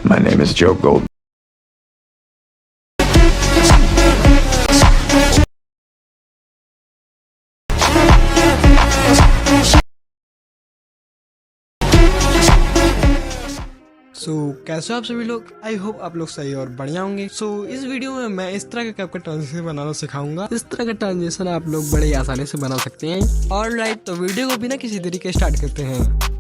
My name is Joe Gold. कैसे हो आप सभी लोग। आई होप आप लोग सही और बढ़िया होंगे। इस वीडियो में मैं इस तरह का कैपकट ट्रांजिशन बनाना सिखाऊंगा। इस तरह का ट्रांजिशन आप लोग बड़े आसानी से बना सकते हैं। ऑलराइट, तो वीडियो को बिना किसी देरी के स्टार्ट करते हैं।